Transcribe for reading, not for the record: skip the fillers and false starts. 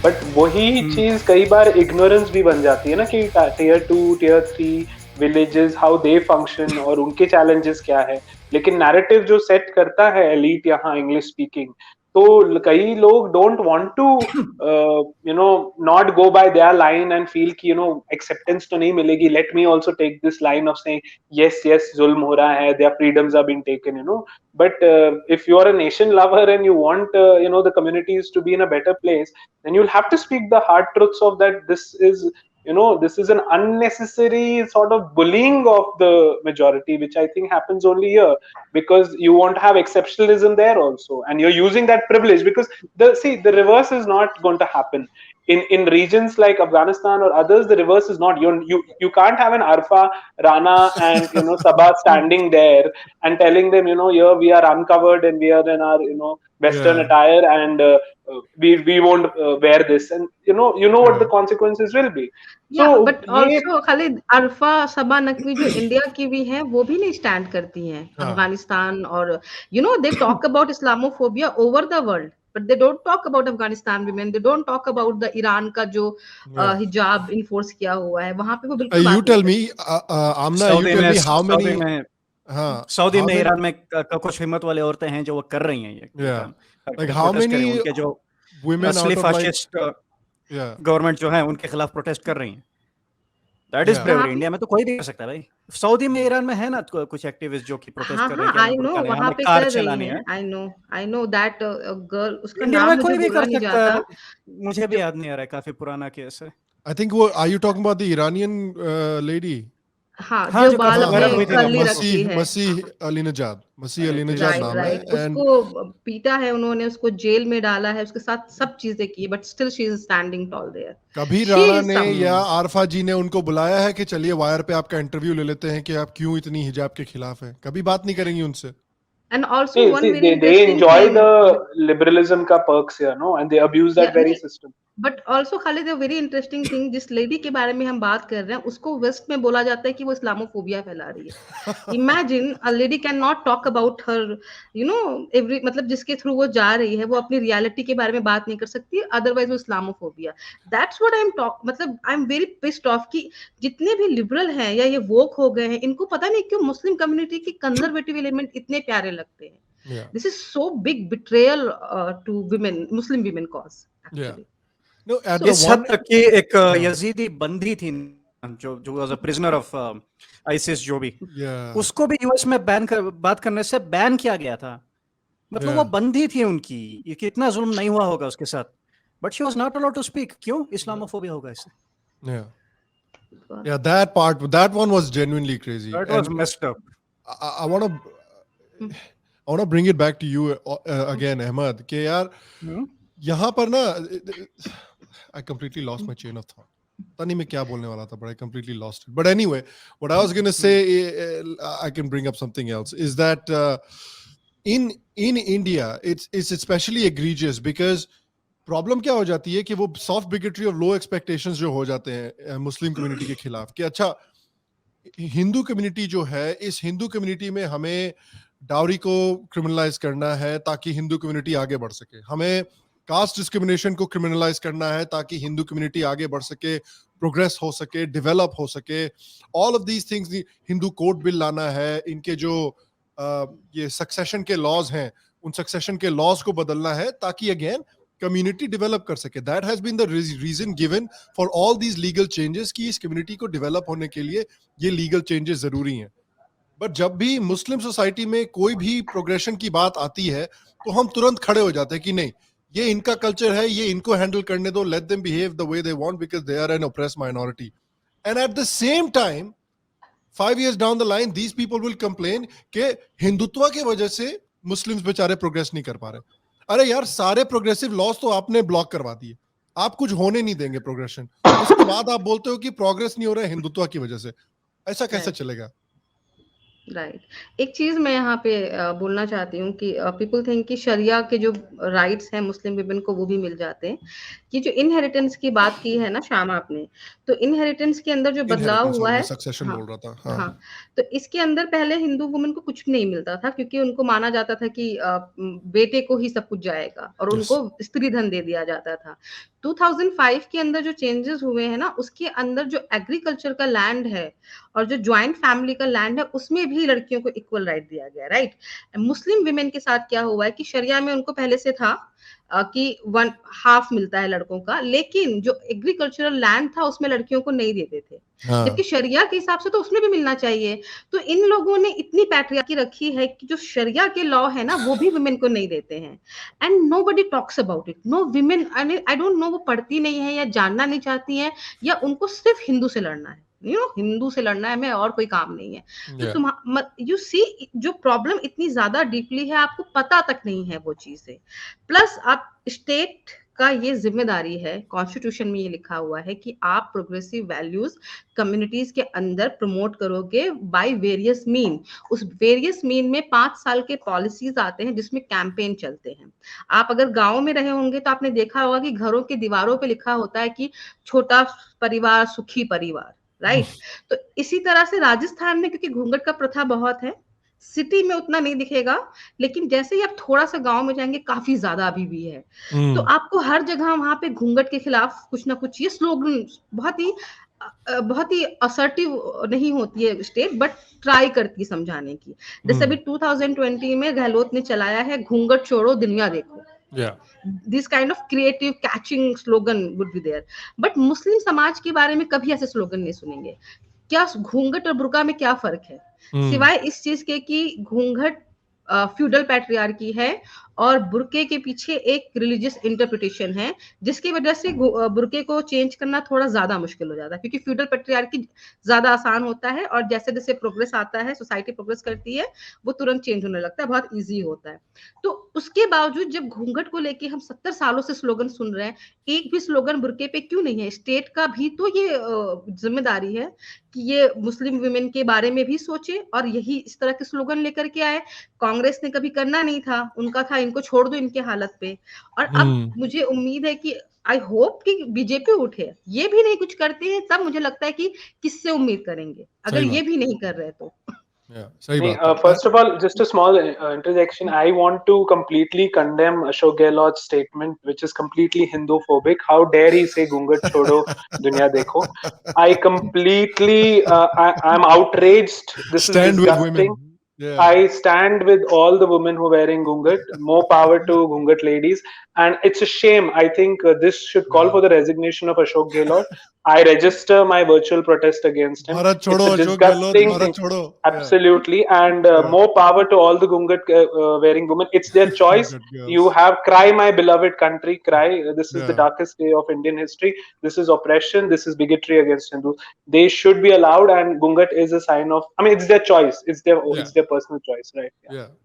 But वही हम्म, चीज कई बार इग्नोरेंस भी बन जाती है ना, कि Tier 2 Tier 3 villages how they function और उनके चैलेंजेस क्या है। लेकिन नैरेटिव जो सेट करता है एलीट यहाँ इंग्लिश स्पीकिंग, तो कई लोग don't want to not go by their line and feel कि एक्सेप्टेंस तो नहीं मिलेगी, let me also take this line of saying yes yes जुल्म हो रहा है, their freedoms are being taken. But if you are a nation lover and you want the communities to be in a better place, then you'll have to speak the hard truths of that. This is an unnecessary sort of bullying of the majority, which I think happens only here because you want to have exceptionalism there also, and you're using that privilege. Because the reverse is not going to happen in regions like Afghanistan or others. The reverse is not. You can't have an Arfa, Rana, and Sabah standing there and telling them, here we are uncovered and we are in our Western Yeah, attire, and we won't wear this, and you know what the yeah, consequences will be. या So but ये also Khalid, अरफा सबा नकवी जो India की भी हैं वो भी नहीं stand करती हैं हाँ, अफगानिस्तान, और they talk about Islamophobia over the world, but they don't talk about Afghanistan women, they don't talk about the Iran का जो yeah. हिजाब इन्फोर्स किया हुआ है वहां पे, वो बिल्कुल You बात नहीं tell me, करती। Amna, you tell me how Saudi many, में हाँ, सऊदी how में many, ईरान में कुछ हिम्मत वाले औरतें हैं जो वो कर रही हैं ये yeah, काम, like how प्रोटेस्ट कर रही हैं, many उनके जो women असली out of like, fascist yeah, government जो है उनके खिलाफ प्रोटेस्ट कर रही हैं। दैट इज yeah, वहां ब्रेवरी। पे इंडिया में तो कोई भी कर सकता है भाई। सऊदी में, ईरान में है ना कुछ एक्टिविस्ट जो कि प्रोटेस्ट हाँ कर रहे हाँ हैं कि हमें आई नो, बुर्का नहीं, वहां हमें पे कार कर रही चलानी हैं, है। आई नो दैट गर्ल, उसका इंडिया नाम में मुझे कोई भी बोलना कर नहीं सकता जाता। है, मुझे भी जो याद नहीं आ रहा है, काफी पुराना केस है। I think are you talking about the Iranian lady? हाँ, हाँ, जो जो बाल काफी हाँ अपने वायरल हाँ हुई थी हाँ, जब कर्ली उसको रखी है। मसीह अली नजाद, मसीह अली नजाद राइट नाम है, राइट, एंड उसको पीटा है उन्होंने, उसको जेल में डाला है, उसके साथ सब चीजें की, but still she is standing tall there, कभी शी राणा इज ने सम। या आरफा जी ने उनको बुलाया है कि चलिए वायर पे आपका इंटरव्यू ले लेते हैं कि आप क्यों इतनी हिजाब के खिलाफ हैं? कभी बात नहीं करेंगी उनसे। And also see, one see very they interesting enjoy thing, the liberalism ka perks here, no, and they abuse that very system. But also Khalid very interesting thing, जिस लेडी के बारे में हम बात कर रहे हैं उसको वेस्ट में बोला जाता है कि वो इस्लामोफोबिया फैला रही है। Imagine a lady can not talk about her every, मतलब जिसके थ्रू वो जा रही है वो अपनी रियलिटी के बारे में बात नहीं कर सकती, अदरवाइज वो Islamophobia. That's what I am talk, मतलब I am very pissed off कि जितने भी लिबरल हैं या ये वोक हो गए हैं, इनको पता नहीं क्यों मुस्लिम कम्युनिटी की कंजर्वेटिव एलिमेंट इतने प्यारे लगते हैं। Yeah, this is so big betrayal to women, Muslim women cause yeah. Actually. No, at So the इस हद one, तक कि एक हाँ, यजीदी बंदी थी जो जो was a prisoner of ISIS, जो भी, yeah, उसको भी यूएस में बात करने से बैन किया गया था। मतलब वो yeah, बंदी थी उनकी, ये कितना जुल्म नहीं हुआ होगा उसके साथ, but she was not allowed to speak. क्यों? इस्लामोफोबिया होगा इससे। yeah, yeah. That part, that one was genuinely crazy, that was and messed up. I want to, I want to bring it back to you again, Ahmad. कि यार यहाँ पर ना, I completely lost my chain of thought. पता नहीं मैं क्या बोलने वाला था, but I completely lost it. But anyway, what I was going to say, I can bring up something else, is that in India, it's especially egregious because problem क्या हो जाती है कि वो सॉफ्ट बिगेटरी और लो एक्सपेक्टेशंस जो हो जाते हैं मुस्लिम कम्युनिटी के खिलाफ, कि अच्छा हिंदू कम्युनिटी जो है, इस हिंदू कम्युनिटी में हमें डाउरी को क्रिमिनलाइज करना है ताकि हिंदू कम्युनिटी आगे बढ़ सके, हमें कास्ट डिस्क्रिमिनेशन को क्रिमिनलाइज करना है ताकि हिंदू कम्युनिटी आगे बढ़ सके, प्रोग्रेस हो सके, डेवलप हो सके, all of these things, Hindu code bill लाना है, इनके जो ये सक्सेशन के लॉज हैं उन सक्सेशन के लॉज को बदलना है ताकि अगेन कम्युनिटी डेवलप कर सके। That has been the reason given for all these legal changes कि इस कम्युनिटी को डेवलप होने के लिए ये लीगल चेंजेस जरूरी हैं। बट जब भी मुस्लिम सोसाइटी में कोई भी प्रोग्रेशन की बात आती है तो हम तुरंत खड़े हो जाते हैं कि नहीं, ये इनका कल्चर है, ये इनको हैंडल करने दो, let them behave the way they want because they are an oppressed minority. And at the same time 5 years down the line these people will complain कि हिंदुत्व की वजह से मुस्लिम्स बेचारे प्रोग्रेस नहीं कर पा रहे। अरे यार, सारे प्रोग्रेसिव लॉज तो आपने ब्लॉक करवा दिए, आप कुछ होने नहीं देंगे प्रोग्रेशन, उसके बाद आप बोलते हो कि प्रोग्रेस नहीं हो रहा है हिंदुत्व की वजह से। ऐसा कैसे चलेगा? राइट, एक चीज मैं यहाँ पे बोलना चाहती हूँ कि पीपल थिंक कि शरिया के जो राइट्स हैं मुस्लिम विमेन को वो भी मिल जाते हैं। कि जो इनहेरिटेंस की बात की है ना श्यामा आपने, तो इनहेरिटेंस के अंदर जो बदलाव इनहेरिटेंस, और हुआ मैं है, सक्सेशन हाँ बोल रहा था। हाँ, हाँ, तो इसके अंदर पहले हिंदू वुमेन को कुछ नहीं मिलता था क्योंकि उनको माना जाता था कि बेटे को ही सब कुछ जाएगा और यस, उनको स्त्री धन दे दिया जाता था। 2005 के अंदर जो चेंजेस हुए हैं ना, उसके अंदर जो एग्रीकल्चर का लैंड है और जो ज्वाइंट फैमिली का लैंड है, उसमें भी लड़कियों को इक्वल राइट दिया गया, राइट। मुस्लिम विमेन के साथ क्या हुआ है कि शरिया में उनको पहले से था कि 1/2 मिलता है लड़कों का, लेकिन जो एग्रीकल्चरल लैंड था उसमें लड़कियों को नहीं देते थे, जबकि शरिया के हिसाब से तो उसमें भी मिलना चाहिए। तो इन लोगों ने इतनी पैट्रियार्की रखी है कि जो शरिया के लॉ है ना, वो भी वुमेन को नहीं देते हैं, and nobody talks about it. No women, I don't know, वो पढ़ती नहीं है या जानना नहीं चाहती हैं, या उनको सिर्फ हिंदू से लड़ना है, हिंदू से लड़ना है, हमें और कोई काम नहीं है। तो तुम यू सी, जो प्रॉब्लम इतनी ज्यादा डीपली है, आपको पता तक नहीं है वो चीजें। प्लस आप स्टेट का ये जिम्मेदारी है, कॉन्स्टिट्यूशन में ये लिखा हुआ है कि आप प्रोग्रेसिव वैल्यूज कम्युनिटीज के अंदर प्रमोट करोगे बाय वेरियस मीन। उस वेरियस मीन में 5 साल के पॉलिसीज आते हैं जिसमें कैंपेन चलते हैं। आप अगर गांव में रहे होंगे तो आपने देखा होगा कि घरों की दीवारों पे लिखा होता है कि छोटा परिवार सुखी परिवार, राइट। तो इसी तरह से राजस्थान में, क्योंकि घूंघट का प्रथा बहुत है, सिटी में उतना नहीं दिखेगा, लेकिन जैसे ही आप थोड़ा सा गांव में जाएंगे काफी ज्यादा अभी भी है। तो आपको हर जगह वहां पे घूंघट के खिलाफ कुछ ना कुछ ये स्लोगन, बहुत ही असर्टिव नहीं होती है स्टेट, बट ट्राई करती है समझाने की। जैसे अभी 2020 में गहलोत ने चलाया है, घूंघट छोड़ो दुनिया देखो। This kind of creative catching slogan would be there, but Muslim समाज के बारे में कभी ऐसे स्लोगन नहीं सुनेंगे। क्या घूंघट और बुर्का में क्या फर्क है, सिवाय इस चीज के कि घूंघट फ्यूडल पैट्रियार्की है और बुर्के के पीछे एक रिलीजियस इंटरप्रिटेशन है, जिसकी वजह से बुर्के को चेंज करना थोड़ा ज्यादा मुश्किल हो जाता है, क्योंकि फ्यूडल पैट्रियार्की ज्यादा आसान होता है और जैसे जैसे प्रोग्रेस आता है, सोसाइटी प्रोग्रेस करती है, वो तुरंत चेंज होने लगता है, बहुत इजी होता है। तो उसके बावजूद जब घूंघट को लेके हम 70 सालों से स्लोगन सुन रहे हैं, एक भी स्लोगन बुर्के पे क्यों नहीं है? स्टेट का भी तो ये जिम्मेदारी है कि ये मुस्लिम वुमेन के बारे में भी सोचे और यही इस तरह के स्लोगन लेकर के आए। कांग्रेस ने कभी करना नहीं था, उनका था इनको छोड़ दो इनके हालत पे। और अब मुझे उम्मीद है कि आई होप कि बीजेपी उठे, ये भी नहीं कुछ करते हैं, तब मुझे लगता है कि किससे उम्मीद करेंगे अगर ये भी नहीं कर रहे तो। First of all, just a small interjection. I want to completely condemn Ashok Gehlot's statement, which is completely Hindu-phobic. How dare he say "Gungat chodo, dunya dekho"? I completely, I'm outraged. This is disgusting. I stand with all the women who are wearing gungat. More power to gungat ladies. And it's a shame. I think this should call for the resignation of Ashok Gehlot. I register my virtual protest against him. Bharat chodo, it's a disgusting thing. Absolutely. And more power to all the gungat wearing women. It's their choice. You have cry, my beloved country, cry. This is the darkest day of Indian history. This is oppression. This is bigotry against Hindus. They should be allowed, and gungat is a sign of, I mean, it's their choice. It's their personal choice, right?